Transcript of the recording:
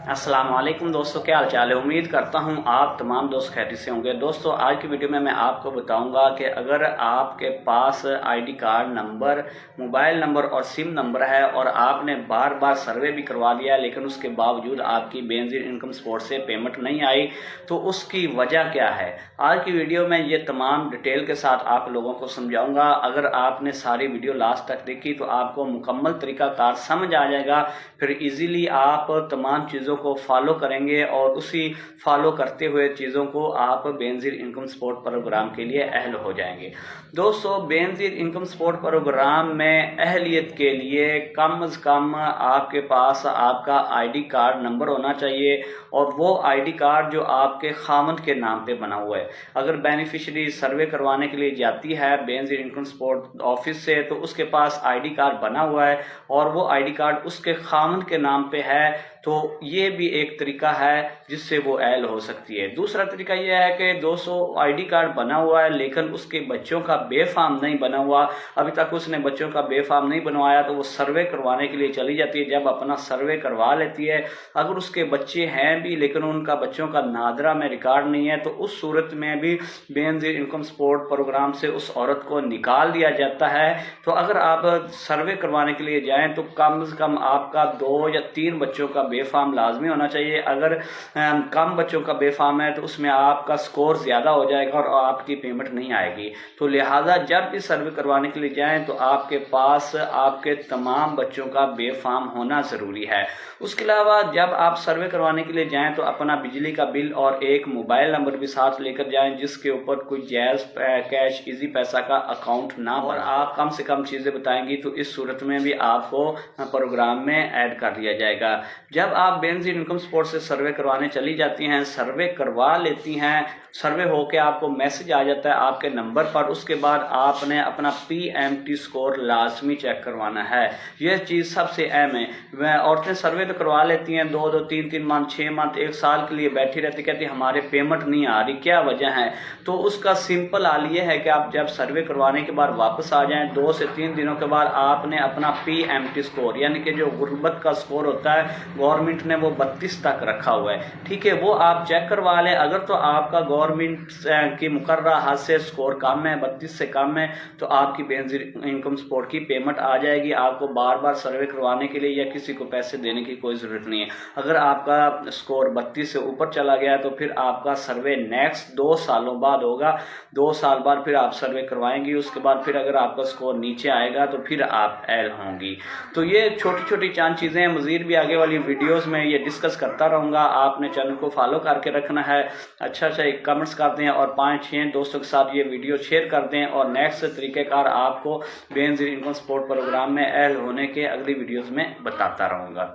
अस्सलाम वालेकुम दोस्तों, क्या हाल चाल है। उम्मीद करता हूं आप तमाम दोस्त खैरियत से होंगे। दोस्तों आज की वीडियो में मैं आपको बताऊंगा कि अगर आपके पास ID card number, mobile number और सिम नंबर है और आपने बार बार सर्वे भी करवा लिया है लेकिन उसके बावजूद आपकी बेनज़ीर इनकम सपोर्ट से पेमेंट नहीं आई, तो उसकी वजह क्या है। आज की वीडियो में ये तमाम डिटेल के साथ आप लोगों को समझाऊंगा। अगर आपने सारी वीडियो लास्ट तक देखी तो आपको मुकम्मल तरीकाकार समझ आ जाएगा। फिर इजीली आप तमाम चीज़ों को फॉलो करेंगे और उसी फॉलो करते हुए चीज़ों को आप बेनज़ीर इनकम सपोर्ट प्रोग्राम के लिए अहल हो जाएंगे। दोस्तों बेनज़ीर इनकम सपोर्ट प्रोग्राम में अहलियत के लिए कम से कम आपके पास आपका आईडी कार्ड नंबर होना चाहिए और वो आईडी कार्ड जो आपके खामद के नाम पे बना हुआ है। अगर बेनिफिशियरी सर्वे करवाने के लिए जाती है बेनज़ीर इनकम सपोर्ट ऑफिस से तो उसके पास आईडी कार्ड बना हुआ है और वो आईडी कार्ड उसके खामद के नाम पे है, तो ये भी एक तरीका है जिससे वो अहल हो सकती है। दूसरा तरीका यह है कि 200 आईडी कार्ड बना हुआ है लेकिन उसके बच्चों का बेफाम नहीं बना हुआ, अभी तक उसने बच्चों का बेफाम नहीं बनवाया, तो वो सर्वे करवाने के लिए चली जाती है। जब अपना सर्वे करवा लेती है, अगर उसके बच्चे हैं भी लेकिन उनका बच्चों का नादरा में रिकॉर्ड नहीं है, तो उस सूरत में भी बेनज़ीर इनकम सपोर्ट प्रोग्राम से उस औरत को निकाल दिया जाता है। तो अगर आप सर्वे करवाने के लिए जाएँ तो कम से कम आपका 2 या 3 बच्चों का बेफाम लाजमी होना चाहिए। अगर कम बच्चों का बेफाम है तो उसमें आपका स्कोर ज़्यादा हो जाएगा और आपकी पेमेंट नहीं आएगी। तो लिहाजा जब भी सर्वे करवाने के लिए जाएं तो आपके पास आपके तमाम बच्चों का बेफाम होना ज़रूरी है। उसके अलावा जब आप सर्वे करवाने के लिए जाएं तो अपना बिजली का बिल और एक मोबाइल नंबर भी साथ लेकर जाएं जिसके ऊपर कोई जायज़ कैश इजी पैसा का अकाउंट ना हो और आप कम से कम चीज़ें बताएंगी तो इस सूरत में भी आपको प्रोग्राम में ऐड कर लिया जाएगा। जब आप बेनज़ीर इनकम सपोर्ट से सर्वे करवाने चली जाती हैं, सर्वे करवा लेती हैं, सर्वे होके आपको मैसेज आ जाता है आपके नंबर पर, उसके बाद आपने अपना PMT स्कोर लाजमी चेक करवाना है। यह चीज़ सबसे अहम है। औरतें सर्वे तो करवा लेती हैं 2-2, 3-3 मंथ, 6 मंथ, 1 साल के लिए बैठी रहती, कहती हमारे पेमेंट नहीं आ रही, क्या वजह है। तो उसका सिंपल हाल ये है कि आप जब सर्वे करवाने के बाद वापस आ जाएं, 2 से 3 दिनों के बाद आपने अपना PMT स्कोर यानी कि जो गुर्बत का स्कोर होता है गवर्नमेंट ने वो 32 तक रखा हुआ है, ठीक है, वो आप चेक करवा लें। अगर तो आपका गवर्नमेंट की मुकर्ररा हद से स्कोर कम है, 32 से कम है, तो आपकी बेनज़ीर इनकम सपोर्ट की पेमेंट आ जाएगी। आपको बार बार सर्वे करवाने के लिए या किसी को पैसे देने की कोई ज़रूरत नहीं है। अगर आपका स्कोर 32 से ऊपर चला गया तो फिर आपका सर्वे नेक्स्ट 2 सालों बाद होगा। 2 साल बाद फिर आप सर्वे करवाएंगी, उसके बाद फिर अगर आपका स्कोर नीचे आएगा तो फिर आप एल होंगी। तो ये छोटी छोटी चंद चीज़ें हैं, मज़ीद भी आगे वाली वीडियोस में ये डिस्कस करता रहूँगा। आपने चैनल को फॉलो करके रखना है, अच्छा एक कमेंट्स कर दें और 5-6 दोस्तों के साथ ये वीडियो शेयर कर दें और नेक्स्ट तरीक़ेकार आपको बेनज़ीर इनकम सपोर्ट प्रोग्राम में अहल होने के अगली वीडियोस में बताता रहूँगा।